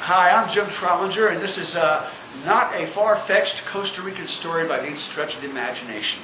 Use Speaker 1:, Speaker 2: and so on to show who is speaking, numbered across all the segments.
Speaker 1: Hi, I'm Jim Trollinger, and this is not a far-fetched Costa Rican story by any stretch of the imagination.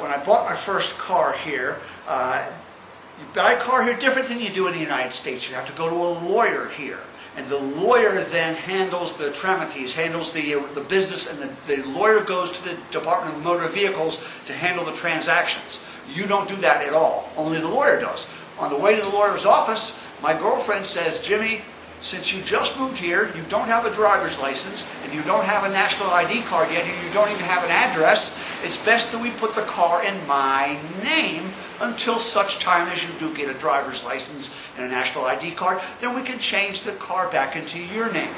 Speaker 1: When I bought my first car here, you buy a car here different than you do in the United States. You have to go to a lawyer here. And the lawyer then handles the tramites, handles the business, and the lawyer goes to the Department of Motor Vehicles to handle the transactions. You don't do that at all. Only the lawyer does. On the way to the lawyer's office, my girlfriend says, "Jimmy, since you just moved here, you don't have a driver's license, and you don't have a national ID card yet, and you don't even have an address, it's best that we put the car in my name until such time as you do get a driver's license and a national ID card, then we can change the car back into your name."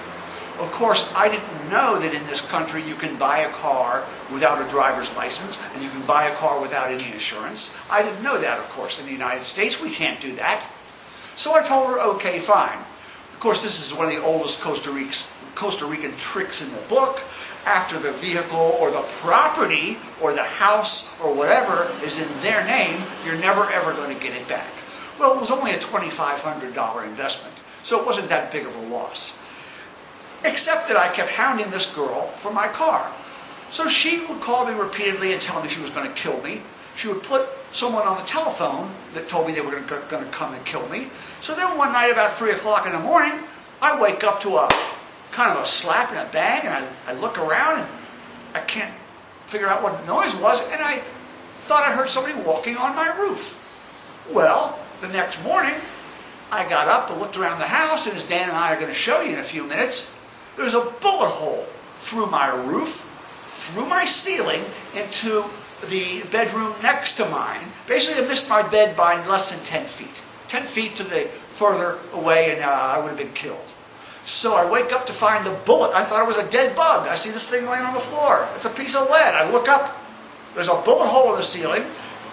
Speaker 1: Of course, I didn't know that in this country you can buy a car without a driver's license, and you can buy a car without any insurance. I didn't know that, of course. In the United States, we can't do that. So I told her, okay, fine. Of course, this is one of the oldest Costa Rican tricks in the book. After the vehicle or the property or the house or whatever is in their name, you're never ever going to get it back. Well, it was only a $2,500 investment, so it wasn't that big of a loss. Except that I kept hounding this girl for my car. So she would call me repeatedly and tell me she was going to kill me. She would put someone on the telephone that told me they were going to come and kill me. So then one night about 3 o'clock in the morning, I wake up to a kind of a slap and a bang, and I look around and I can't figure out what the noise was, and I thought I heard somebody walking on my roof. Well, the next morning, I got up and looked around the house, and as Dan and I are going to show you in a few minutes, there's a bullet hole through my roof, through my ceiling, into the bedroom next to mine. Basically, I missed my bed by less than 10 feet. 10 feet to the further away, and I would have been killed. So I wake up to find the bullet. I thought it was a dead bug. I see this thing laying on the floor. It's a piece of lead. I look up. There's a bullet hole in the ceiling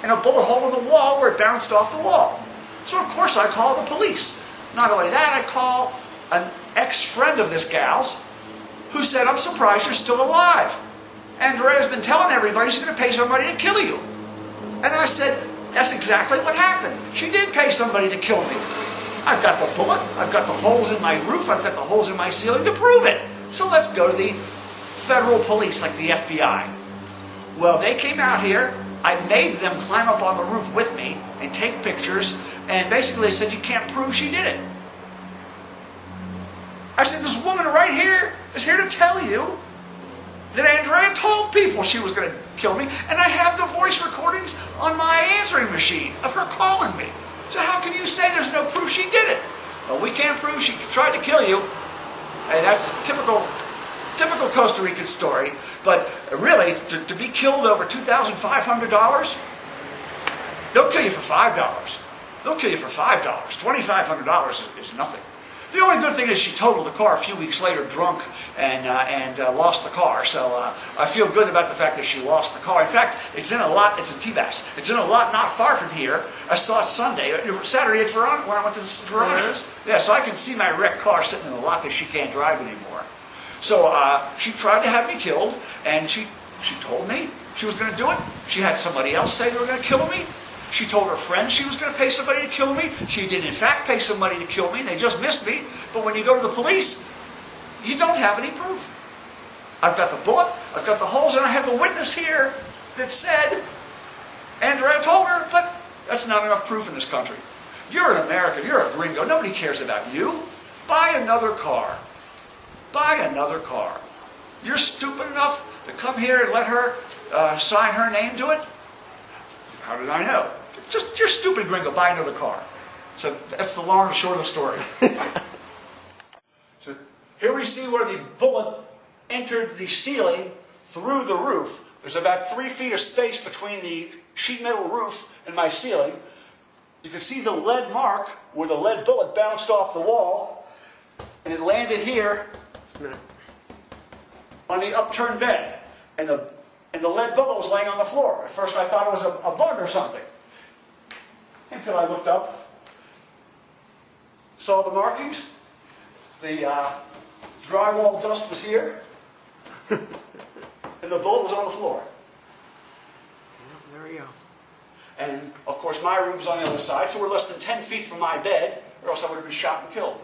Speaker 1: and a bullet hole in the wall where it bounced off the wall. So, of course, I call the police. Not only that, I call an ex-friend of this gal's who said, "I'm surprised you're still alive. Andrea's been telling everybody she's going to pay somebody to kill you." And I said, "That's exactly what happened. She did pay somebody to kill me. I've got the bullet, I've got the holes in my roof, I've got the holes in my ceiling to prove it. So let's go to the federal police, like the FBI." Well, they came out here. I made them climb up on the roof with me and take pictures, and basically they said, "You can't prove she did it." I said, "This woman right here is here to tell you that Andrea told people she was going to kill me, and I have the voice recordings on my answering machine of her calling me. So how can you say there's no proof she did it?" "Well, we can't prove she tried to kill you." And that's typical Costa Rican story. But really, to be killed over $2,500, they'll kill you for $5. They'll kill you for $5. $2,500 is nothing. The only good thing is she totaled the car a few weeks later drunk and lost the car. So I feel good about the fact that she lost the car. In fact, it's in a lot, it's in T-Bass. It's in a lot not far from here. I saw it Saturday at Veronica, when I went to Veronica's. Yeah, so I can see my wrecked car sitting in the lot because she can't drive anymore. So she tried to have me killed, and she told me she was going to do it. She had somebody else say they were going to kill me. She told her friends she was going to pay somebody to kill me. She did, in fact, pay somebody to kill me. They just missed me. But when you go to the police, you don't have any proof. I've got the bullet, I've got the holes, and I have the witness here that said Andrea told her, but that's not enough proof in this country. You're an American. You're a gringo. Nobody cares about you. Buy another car. Buy another car. You're stupid enough to come here and let her sign her name to it? How did I know? Just, you're stupid, gringo. Buy another car. So that's the long and short of the story. So here we see where the bullet entered the ceiling through the roof. There's about 3 feet of space between the sheet metal roof and my ceiling. You can see the lead mark where the lead bullet bounced off the wall, and it landed here on the upturned bed. And the lead bullet was laying on the floor. At first I thought it was a bug or something. Until I looked up, saw the markings, the drywall dust was here, and the bullet was on the floor.
Speaker 2: Yeah, there we go.
Speaker 1: And, of course, my room's on the other side, so we're less than 10 feet from my bed, or else I would have been shot and killed.